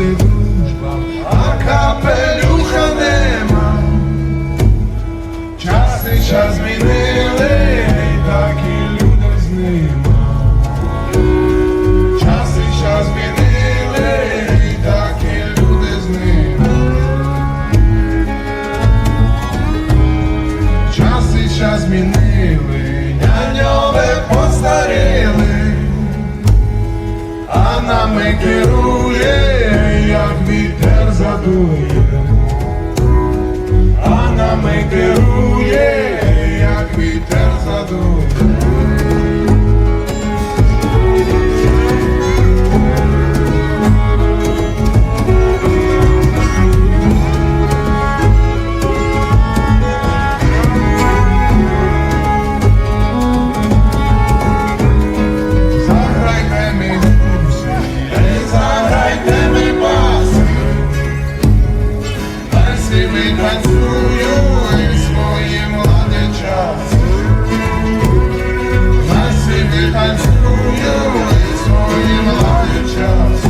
це дружба, а капелюха нема. Часи час змінили, так і люди з ними. Часи час змінили, так і люди з ними. Часи час змінили, няньове постаріли, а нами керує, як вітер задує. А нами керує, як вітер задує. Заграйте ми гуси, заграйте ми баси, перси ми танцюю і свої младі час. Перси ми танцюю і свої младі час.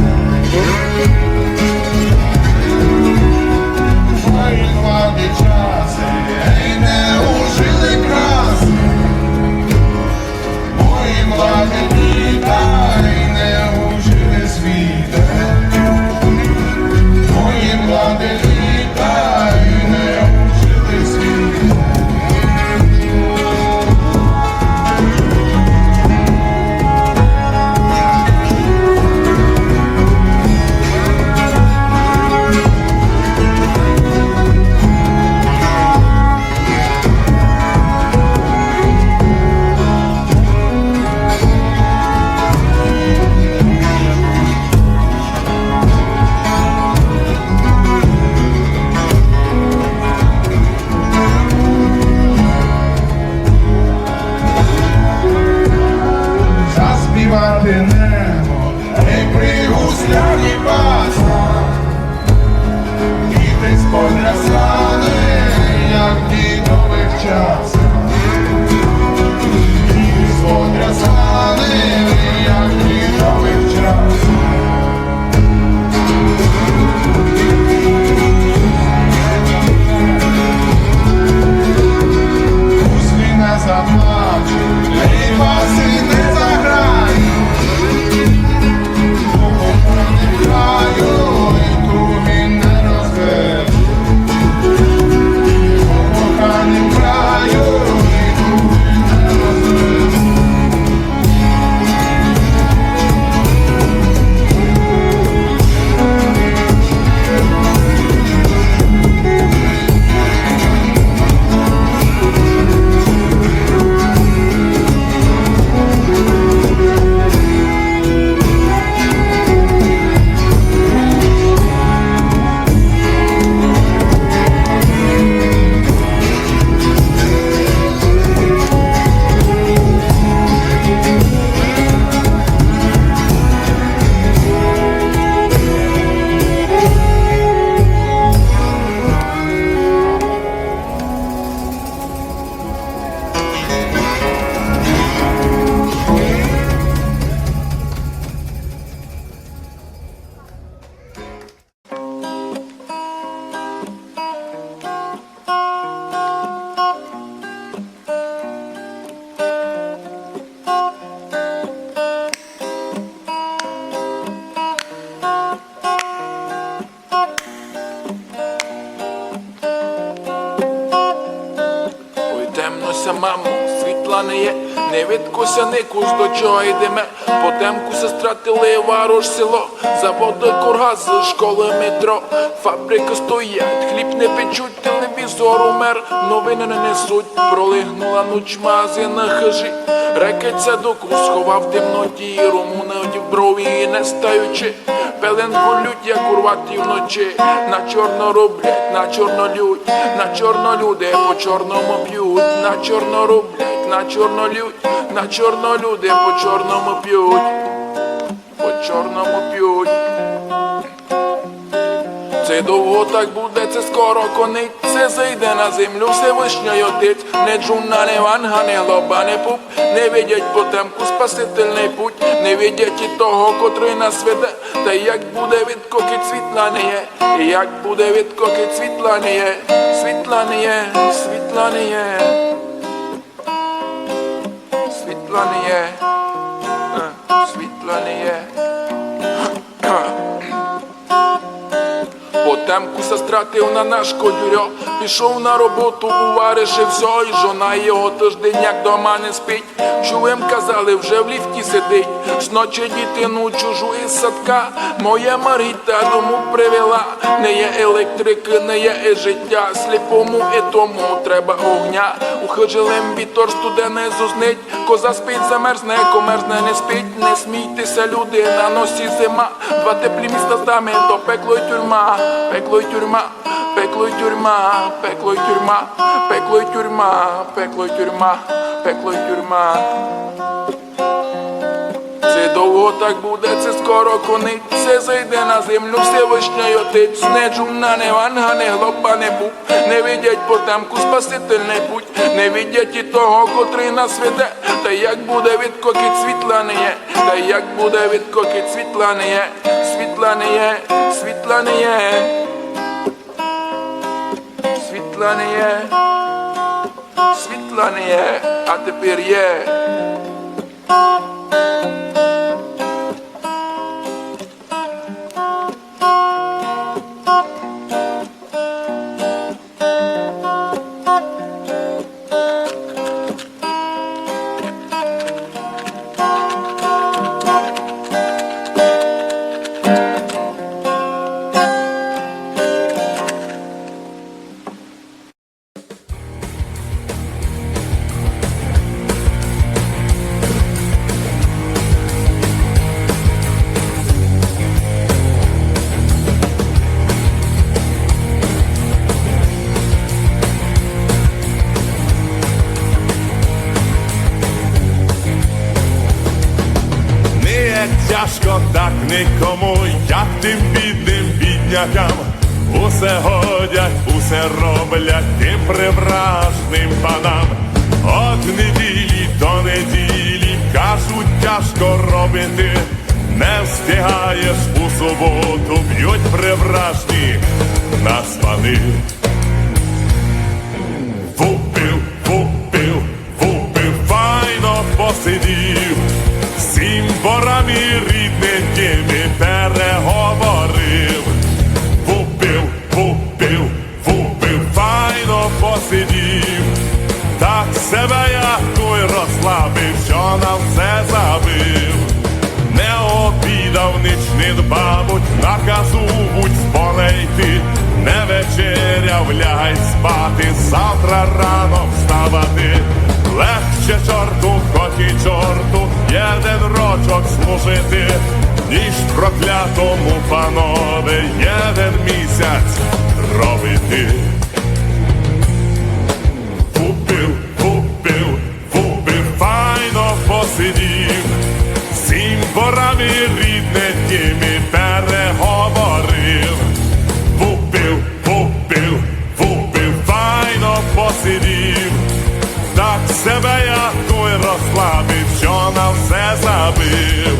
Мої младі часи, ей, не ужили краси. Мої младі літа, ей, не ужили світа. Мої младі літа, ей, не ужили світа. Заспівати небо, ей, при гусляні басна. Діти сподрясали, як в дідових часах. Діти сподрясали, як в дідових часах. Гуслі не заплачуть, ей, баси не заграють. Мамо, світла не є, не видкося никусь, до чого йдеме. Потемкуся стратили варош село, заводи кургаз, школи метро. Фабрики стоять, хліб не печуть, телевізор умер, новини не несуть. Пролигнула ніч, магазин на хижі, рекеться доку, сховав в темноті, румуни одів брові не стаючи. Пеленку лють, як урваті вночі, на чорно роблять, на чорно лють, на чорно люди по чорному п'ють, на чорно роблять, на чорно лють, на чорно люди по чорному п'ють, по чорному п'ють. Цей Недовго так буде, це скоро конець. Зайде на землю Всевишній Отець. Не Джуна, не Ванга, не Глоба, не Пуп. Не видять потемку спасительний путь. Не видять і того, котрий нас веде. Та як буде відкоки світла не є. І як буде відкоки світла не є. Світла не є, світла не є. Світла не є. Світла не є. Потемку се стратив на наш кодюрьо. Пішов на роботу, уваришив все. І жона його тиждень як дома не спить. Чуєм, казали, вже в ліфті сидить. Сночі дитину чужу із садка. Моя Маріта дому привела. Не є електрики, не є і життя. Сліпому і тому треба огня. Ухижилим вітер студене зузнить. Коза спить, замерзне, комерзне не спить. Не смійтеся, люди, на носі зима. Два теплі міста здами, то пекло й тюрма. Пекло й тюрма, пекло й тюрма, пекло й тюрма, пекло й тюрма, пекло й тюрма, пекло й тюрма. Це довго так буде, це скоро конець. Це зайде на землю Всевишній Отець. Не Джуна, не Ванга, не Глоба, не Пуп. Не видять потемку спасительний путь. Не видять і того, котрий нас веде. Та як буде відкоки світла не є. Та як буде відкоки світла не є. Світла не є, світла не є. Світла не є. Світла не є, а тепер є. Тяжко так нікому, як тим бідним біднякам. Усе годять, усе роблять тим привражним панам. От неділі до неділі кажуть, тяжко робити. Не встигаєш у суботу, б'ють привражні нас пани. Вупив, файно посидів. Всім борами рідненькими переговорив. Вупив, файно посидів. Так себе я той розслабив, що на все забив. Не обідав, ніч не дбавуть, наказу будь в поле йти. Не вечеряв, лягай спати, завтра рано вставати. Легче чорту, хоч і чорту, єден рочок служити, ніж проклятому панове єден місяць робити. Вупив, файно посидів, всім борами рідненькими переговорив. Вупив, файно посидів. Так себе я той розслабив, що на все забив.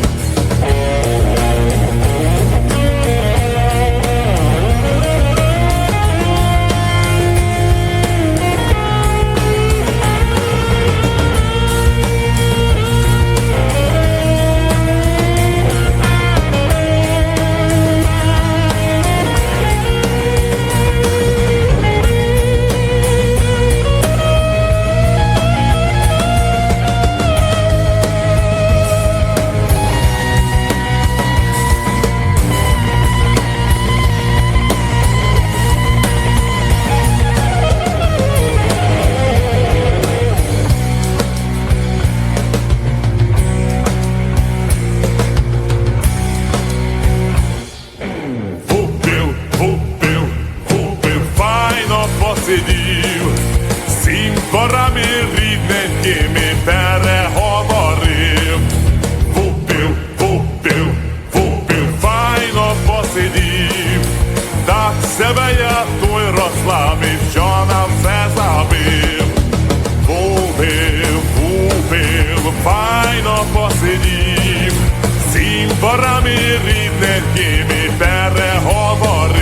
Сергій переговорив,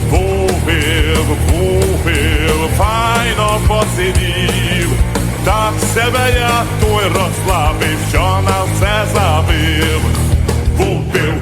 вупив, файно посидів, так себе я той розслабив, що на все забив. Вупив.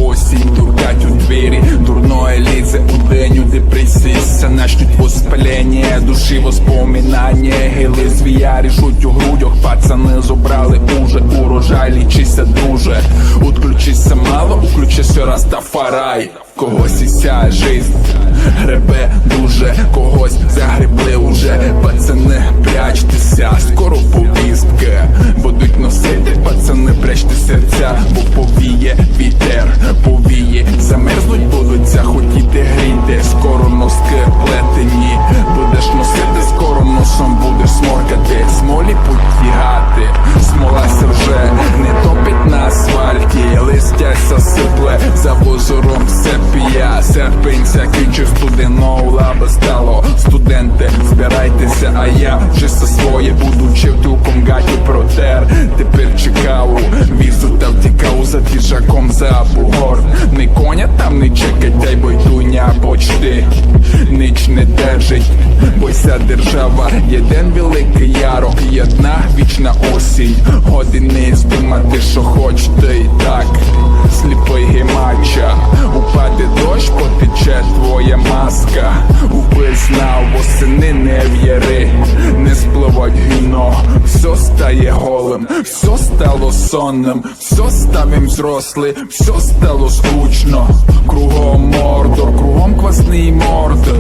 Осінь туркать у двері, дурное лізе у день, у депресії начнуть воспалення душі, воспоминання, гили звія рішуть у грудях, пацани зобрали уже урожай, лічися друже, отключися мало, включися Растафарай. Когось іся жизнь гребе дуже, когось загребли уже, пацани прячтеся, скоро повістки будуть носити, пацани прячте серця, бо повіє вітер, повіє, замерзнуть будуть захотіти гріти, скоро носки плетені будеш носити, скоро носом будеш сморкати, смолі потягати, смола вже не топить на асфальті, листя сосипле за озером сепія, серпень закінчив студеного лаба стало, студенти збирайтеся, а я чисто своє буду вчительком гаті протер, тепер чекав візу та втікав за тіжаком за бугор, не коня там не чекать, дай бойдуня почти ніч не держить, бойся держава, єден великий ярок, єдна вічна осінь, години здумати, що хочете і так, сліпий гемача, упаде дощ, потече твоя маска, убий знав, восени не в'єри, не спливать гіно, все стає голим, все стало сонним, все ставим взрослий, все стало скучно, кругом мордор, кругом квасний мордор,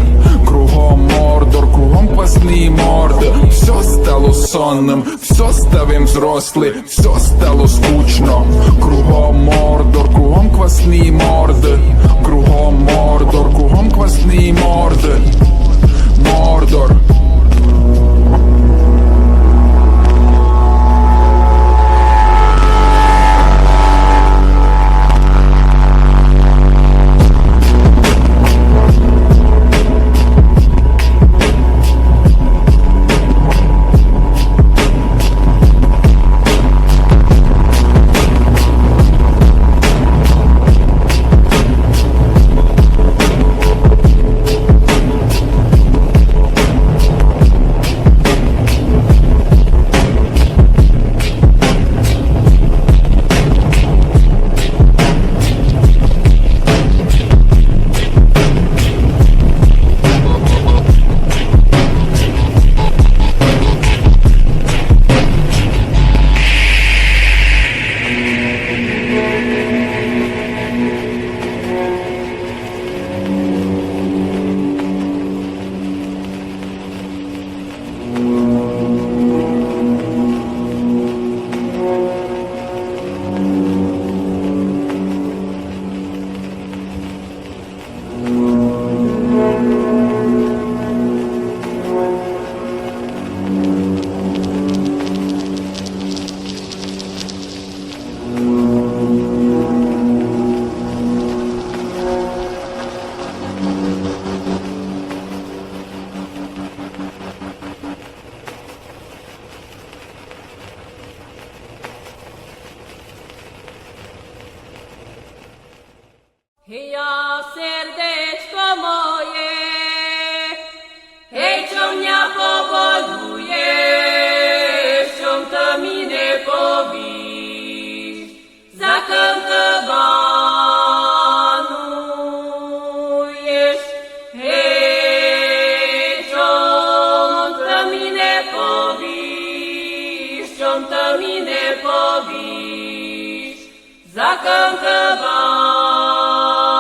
кругом мордор, кругом квасний мордор, все стало сонним, все ставим взрослий, все стало скучно, кругом мордор, кругом квасний мордор, кругом мордор, кругом квасний мордор, мордор. Ja serdećko moje, hej, čom ja poboluješ, čom to mi ne poviš, za kam te banuješ, hej, čom to mi ne poviš, čom to mi ne poviš, za kam te banuješ.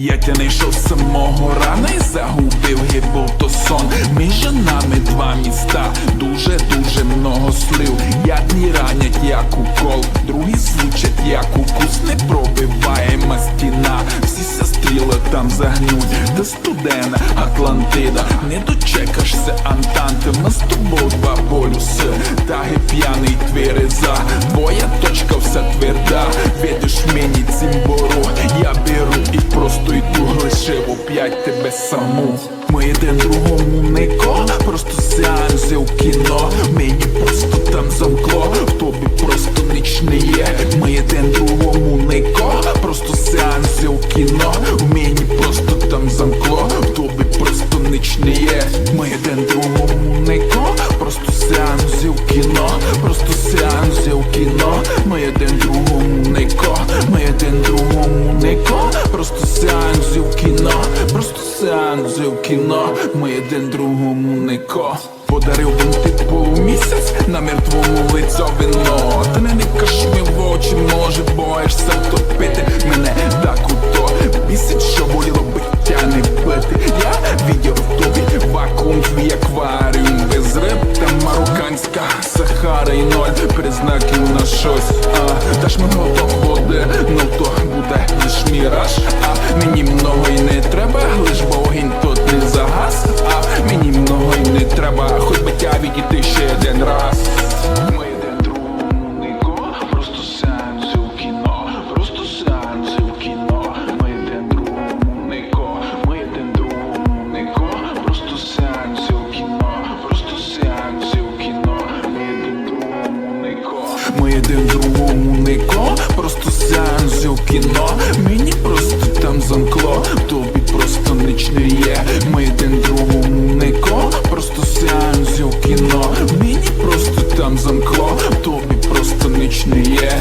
Я тя не йшов з самого рана і загубив, був то сон. Між нами два міста, дуже много слив. Одні ранять, як укол, другі звучать, як укус. Не пробиваєма стіна, всі стріли там загнуть. Та студена Атлантида, не дочекашся Антанти. Ми з тобою два полюси, таги п'яний твереза. Твоя точка вся тверда, ведеш мені цимбору. Я беру і просто йду, лишив оп'ять тебе саму. Ми один другому нико, просто сеанси в кіно. Мені просто там замкло, в тобі просто ніч не є. Ми один другому нико, просто сеанси в кіно. В мені просто там замкло, в тобі просто ніч не є. Ми один другому нико, просто сеанси в кіно. Просто сеанси в кіно. Ми один другому нико, ми один другому нико. Просто сеанси в кіно, просто сеанси в кіно. Ми один другому нико. Подарив він ти полумісяць на мертвому лицо вино. Ти не никаш мені в очі, може боїшся втопити мене так уто. Бісить, що боліло биття не бити. Я відділ в тобі вакуум, твій акваріум. Без риб та марокканська Сахара і ноль признаків на щось. Даш мені глоток води, ну то буде лиш міраж. Мені много й не треба, лиш вогонь тут не загас. Мені много й не треба, хоч би тя відійти ще один раз. Ми один другому нико, просто сеанси в кіно. Просто сеанси в кіно. Ми один другому нико, ми один другому нико. Просто сеанси в кіно, просто сеанси в кіно. Ми один другому нико, ми один другому нико. Просто сеанси в кіно. Мені просто там замкло, тобі просто ніч не є. Ми один другому нико, просто сеанси в кіно. Мені просто там замкло, тобі просто ніч не є.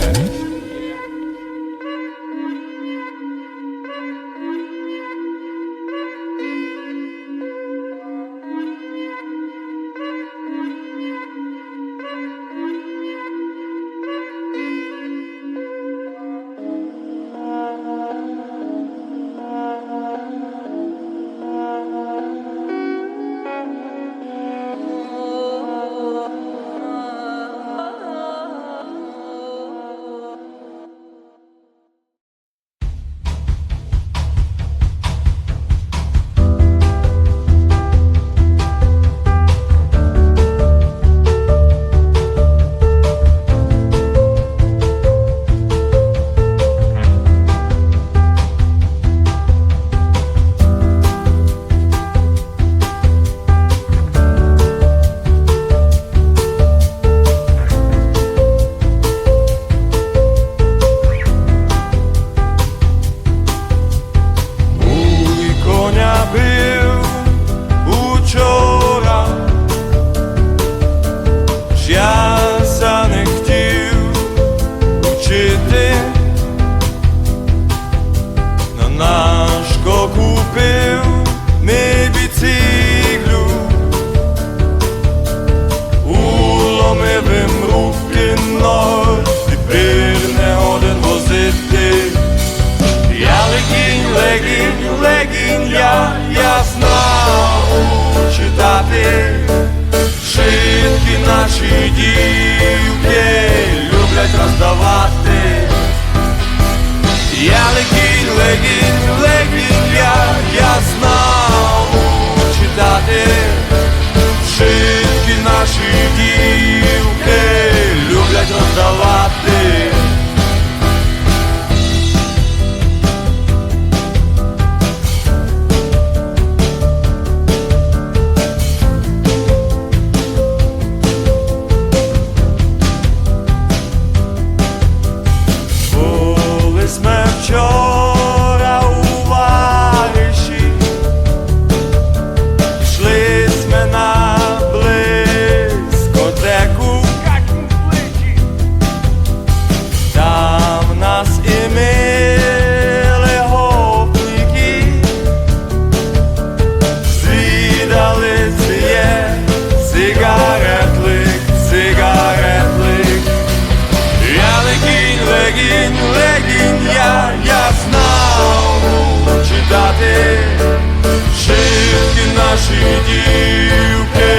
дівки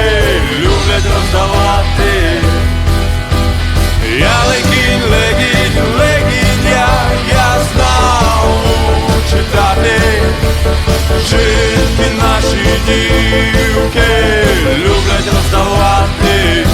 люблять роздавати. Я легінь, легінь, легінь, я знав читати. Жінки наші дівки люблять роздавати.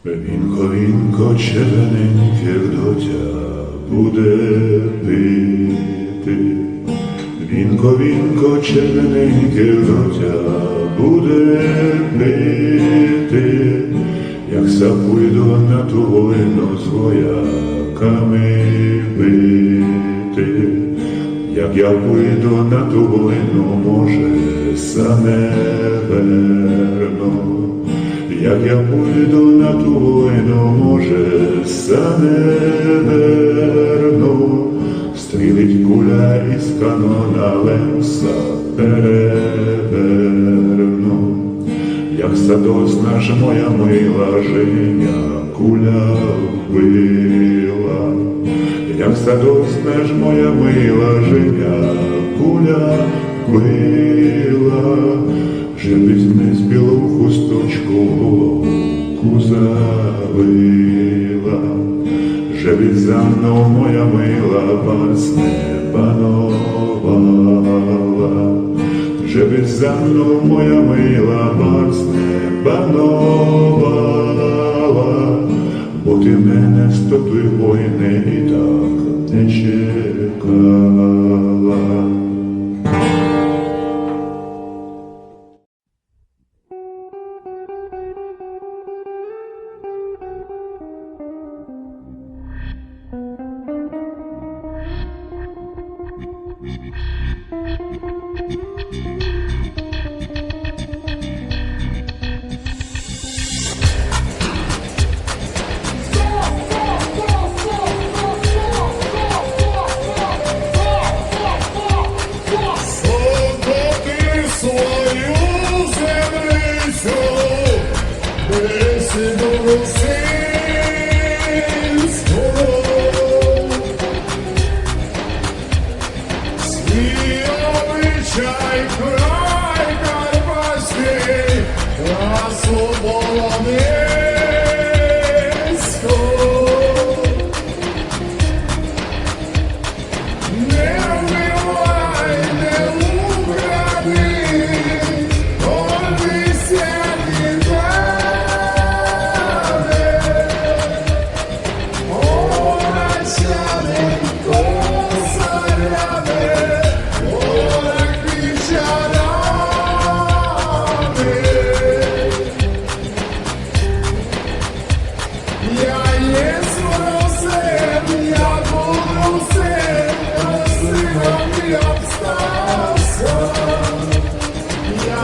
Вінко, червоненьке вдотя буде пити. Вінко, червоненьке вдотя буде пити. Як запойду на ту війну з вояками бити. Як я пойду на ту війну, може, саме верну. Як я пойду на ту війну, може, саме верну. Стрілить куля із канона, лемса переверну. Як садосна ж моя мила женя, куля вбила. Як садосна ж моя мила женя, куля вбила. Вже візьми з білу хусточку головку завила. Вже від за мною моя мила вас не панувала. Вже від за мною моя мила вас не панувала. Бо ти мене з тої війни і так не чекала. Сокоти свою землицю, бесіду русинську. Свій обичай край карпатський, красу полонезьку. Не вбивай, не укради, обіцяні дати. О, начальнику заряди, о, печалями. Я есть русин, я буду русин, русином я остался. Я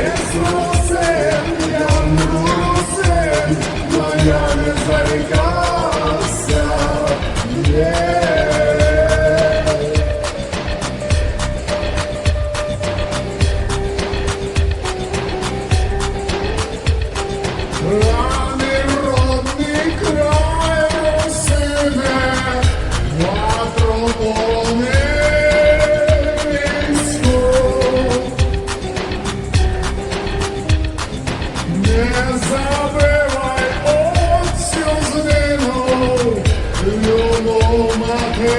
есть русин, я буду русин, но я не зарекался. Рани родний край русине, ватру полонезьку. Не забивай оцю зміну, любу материнську.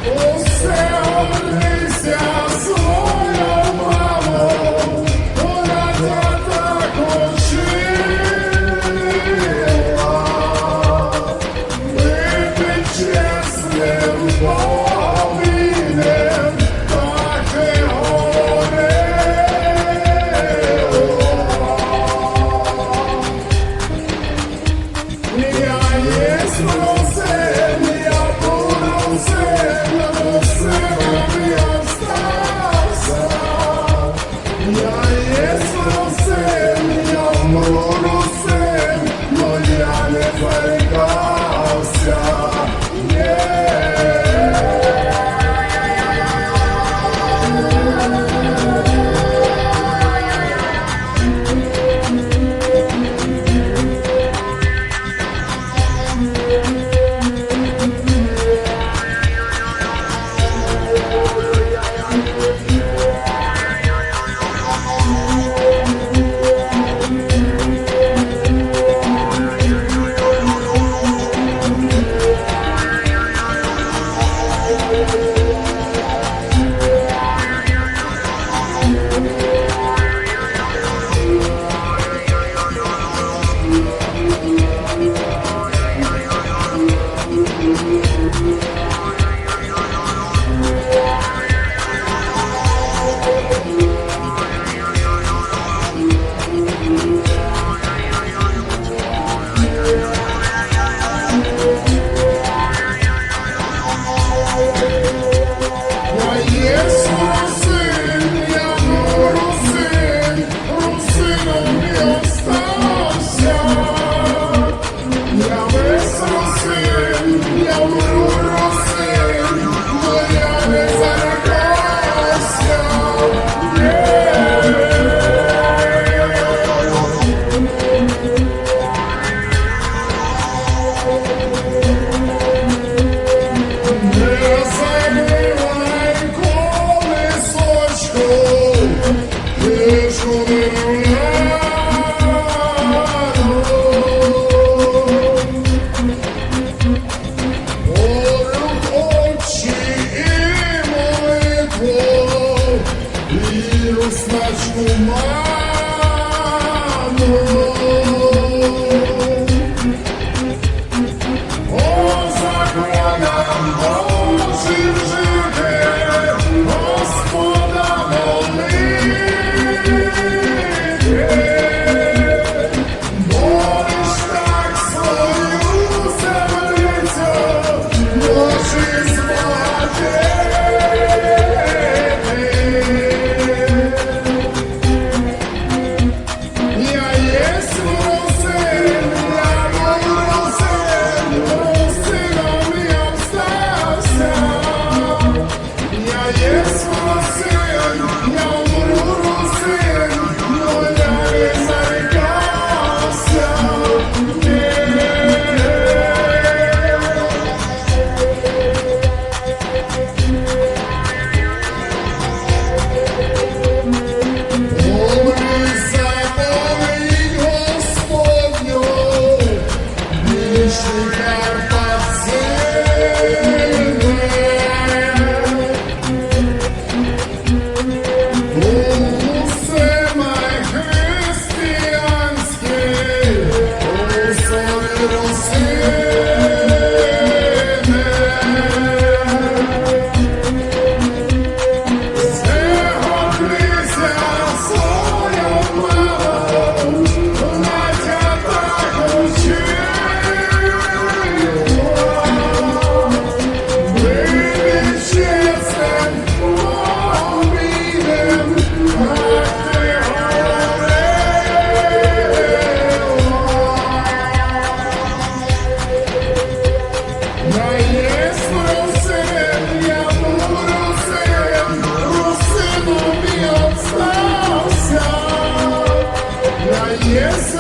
Усе однися свою маму, вона тебе так учила. Бути чесним, повільним, так і говорила. Я есть русин, я буду русин, русином я остался. смачну ману. По законам Божим жити, Господа молити. Бориш так свою землицю, Божий збагатити. Я єсть русин, я був русин, русином я встався. Я єсть русин, я умру русин, но я не зарекався. Молися, молить Господню, більше Карпат сильне. Усе май християнське, у собі русине. Згодися свою маму, Надя так учила. Будь чесним, помінним, як ти говорила. Я єсть русин, я був русин, русином я встався. Я єсть